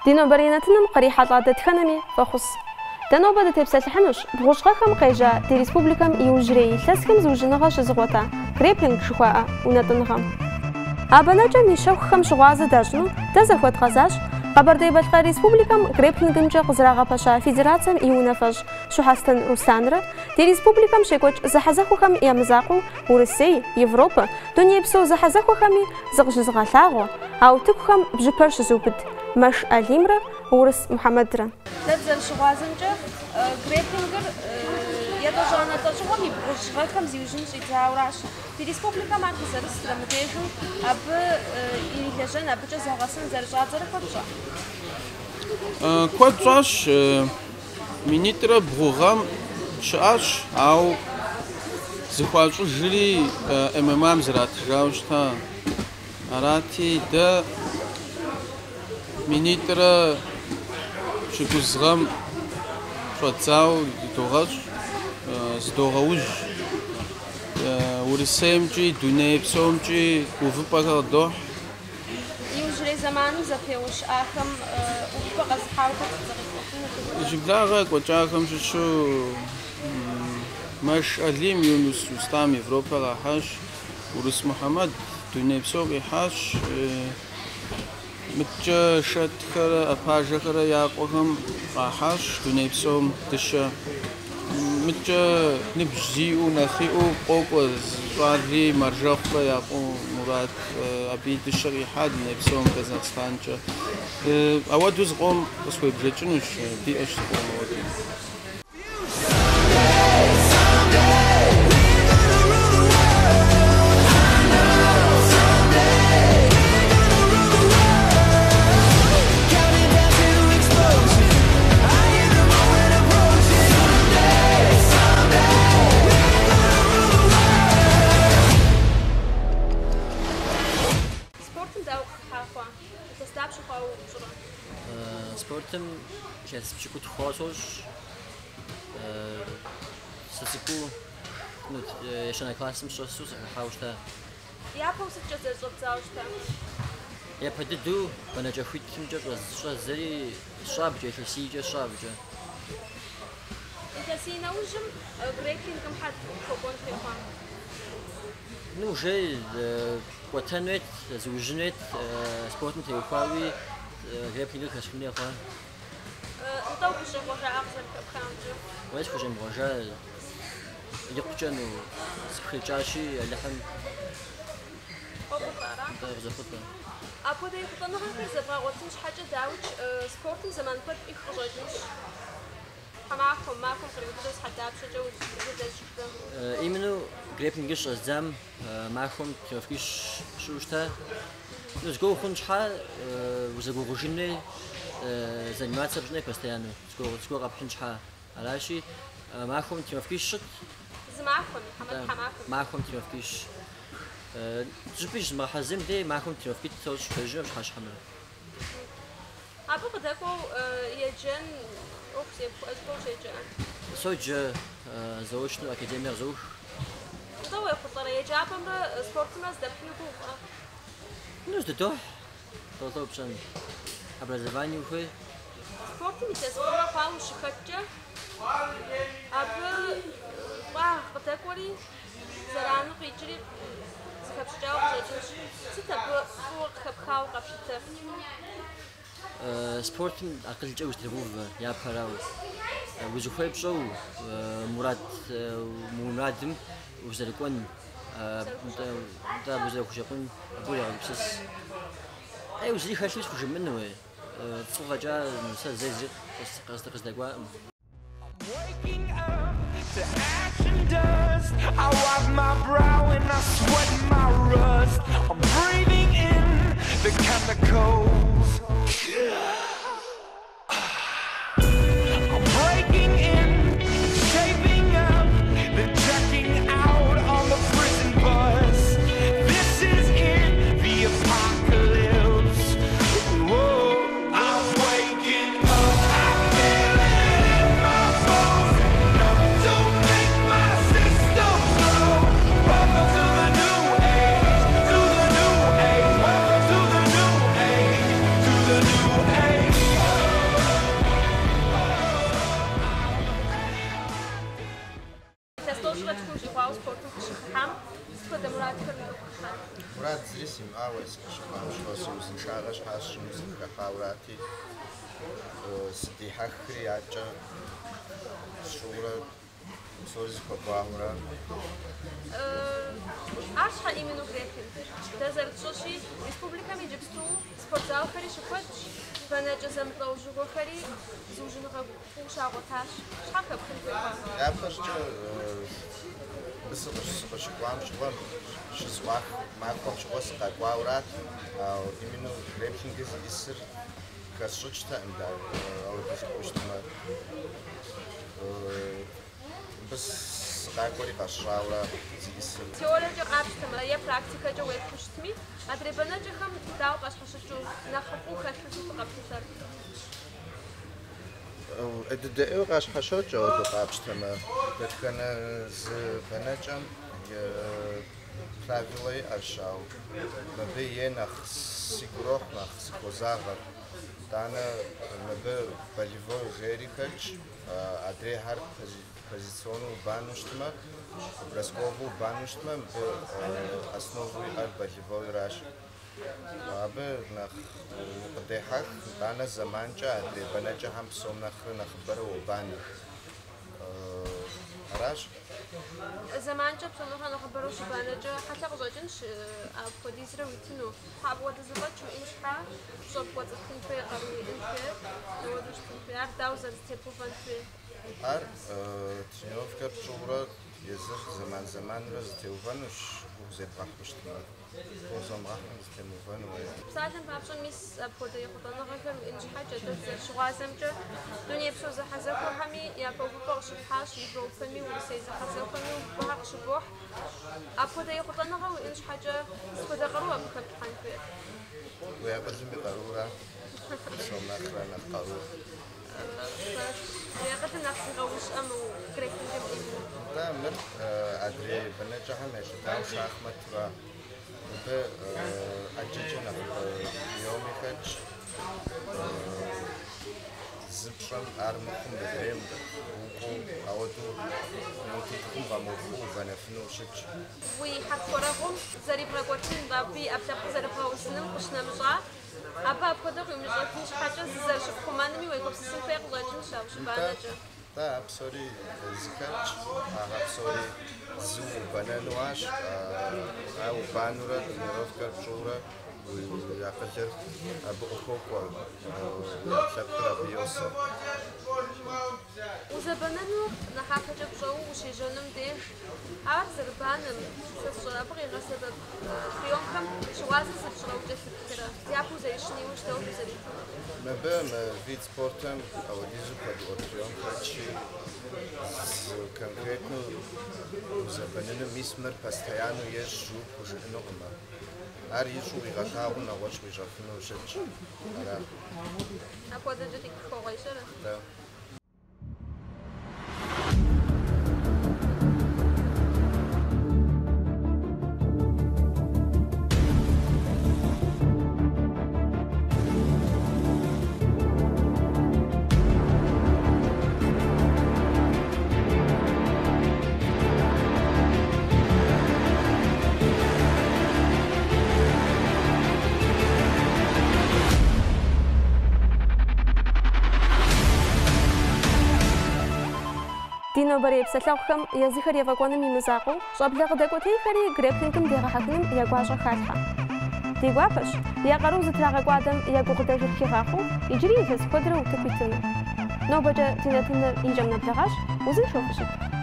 دينو بريناتنم قريحة لادت خنمي فخص دانو بدأت بسلحنش بغشغخم قيجا دي ريسبوبليكام يوجري لسكم زوجنغا شزغوتا كريبلينغ شخواء ونتنغم أبناجا نشوخم شغوازة داجنو تزخوت غزاش قبر دي بلغا ريسبوبليكام كريبلينغمجا قزراغا باشا فيدراتسم إيونافج شوحاستن روسانرا دي ريسبوبليكام شيكوش زحزخوخم يامزاقو ورسي يوروبا دوني بسو زحزخوخمي زغجزغالاغو أو تكوخم بجبرش زوبد مش أليمرا ورس محمد ران نبزل شغوازنجا كريبلينغر يدجانا تجوغم يبغشغاكم زيوجن شيتاوراش دي ريسبوبليكا مارك زرس رمتيجو أب إيريجن أبجا زغاسن زرجات زرقاتجا كواتجاش مينيترا بروغرام شاش أو زخواتجو جري MMA مزرات جاوشتا أراتي دا مينيترا شكوزغم شواتزاو دورج زدوغوج ورسيمجي دونيبسومجي وفبقى دوح يوجري زمان زفيوش آخم وفبقى زحاوكا جبلاغا كوتشاخم شو مش أليم يونس وستام إفروبا راحش ورس محمد دونيبسوغي حاش متجا شاتخرا أباجخرا ياقوهم راحش دونيبسوم تشا متجا نبجيو نخيو قوقو زوالي مرجوخلا ياقو مراد أبي تشري حد نبسوم كازاخستان جا أودوز قوم بسوي بجيجنوش دي أشتقوم أودي Sportem jest przykład chłodzож, stosunku jeszcze na klasem szosu zachowałeś. Ja posyć że zrzucałeś tam. Ja podedu, będę cię chwycił, że zeri szabdzie, że siedzi szabdzie. إذا سينا وجم بريكين كم حد كوبون في خان. نو جي وتنوت زوجنت سبورتم تيوفاوي غير بينك خشمني خان. نطوق الشغل أحسن كبخانجو. وإيش خشم رجال يقجنو سكريتشاشي لحم. أوه زخطة. أبو ده يخطط نهار كذا وتمش حاجة داوج سبورتم زمان قد يخرجوش. معكم خلينا حتى بشجع وجدد إيمنو قريبنيش الزام معكم كيفكيش شوشتا نزقو خنشحة وزقو غجني زنيمات سبجني كستيانو زقو قابشنشحة على شيء معكم كيفكيش شت معكم حمد معكم كيفكيش تجبيش ما حزم دي معكم كيفكيش توش فجأة مش حاش حمل أبو بدكو يجن أوكسي أسبوع شيء سوج زوجنا أكاديمية زوج ضوء خطرة يجاب أمر سبورتنا زدبنا بوفا نوز دتوح طلعوا بشان أبرزفاني وخي سبورتي متسوقنا فاهم شكتة أب واه بتاكوري زرانو قيجري زكبشجاو بجيش ستة فوق خبخاو قبشتة سبورتم أقل جوز تلفوف يا براو وزخوي بشو مرادم وزرقون دا بزرق وشقون أبويا بسس أي وزري خشيش وش منه فوق جا مسا زي قصد دقوا Waking up to action dust. I wipe my brow and I sweat my rust. I'm breathing in the chemicals. I'm breaking in, shaping up, then checking out on the prison bus. This is it, the apocalypse. Whoa, I'm waking up. I feel it in my bones. Enough to make my system blow. Welcome to the new age, to the new age. Welcome to the new age. Мурат зрисим ауэс кашпамшос узиншагаш хаш музыка хаврати сдихахри ача шура сорис папамра Арша именно грехин. Дезерт шоши республиками джипсту спортзал хари шукот бенеджа замтау жуго хари зужинга пушаготаш шахаб хинтеба. Я пошча бисыгыш шквам шисвах маком шкос какваурат именно грехингиз исыр кашучта инда аудис коштма бис какой кашаура исыр Теория капштма я практика жо векуштми адребана жахам дау кашхашчу нахапу хашчу каптар. الدقيق عش حشوش أو دقابش تما تكنا ز بنجم правилой أرشاو مبي نخ سيكروخ نخ سيكوزاغر دانا مبي باليفو غيري كتش أدري هر позициону бануштма браскову бануштма основой ар баливой раш абе нах дехак дана заманча адре банача хам сомнахр нахбаро бан раш заманча псонохра нахбаро шбанача хата гозочинш аподизра витну хабот забачу иншха собот тинфе qaruи инфе нодуш тинфе ар даузер тепуванфе ар тиновка чура езер заман раз теувануш гузет бахтштма وزم رحمة استموفن بصراحة بعرفش ميس بودي يخطنا غير إنش حاجة تزر شغازم جا دنيا بشوز حزق وحمي يا بابو بقش الحاش يبرو فمي ورسيز حزق فمي وبحق شبوح أبودي يخطنا غير إنش حاجة بودي قروة بكب حنفي ويا بزم قرورة شوما خلانا قرور يا قد نفسي غوش أم وكريك نجم لا من أدري بنجاح ماشي تاو شاخمت أجيجنا يومي كتش زبشن أرمكم بدريم وكو أودو نوتيكم بموفو بنفنو شتش وي حفورهم زريب رقوتين بابي أبتاق زريب راوسنم قشنا مجا أبا أبقدر يمجاكنش حاجة زر شبكم أنمي ويقوب سيسن فيق لجن شاو شبانجا تا أبصري زكاتش أبصري زو بنانواش أو بانورة نروفكر شورة ويأكلر أبو أخوكوا يأكلر بيوسا وزبنانو نحاكا جبجو وشيجونم دي عار زربانم سسولا بغي غسبب بيوم كم شوازي سبشرو جسد زيابو زيشني وشتو بزري ما بام فيد سبورتم أو ديزو كدو أتريون كاتشي конкретно زبنانو ميسمر постоянно ешь жук уже ногма ар ишу вигахау на воч вижафно шеч ара А куда же ты кхогайшера? да دينو بريب سلوخكم يزيخر يفاقونم يمزاقو شابلغ داكوتيخري غريبلنكم ديغاحكم يقواجا خالحا ديغوابش يقارو زتراغ قوادم يقو غداجر كيغاخو يجري يفز قدرو تكويتنو نو بجا ديناتن يجمنا بلغاش وزن شوفشك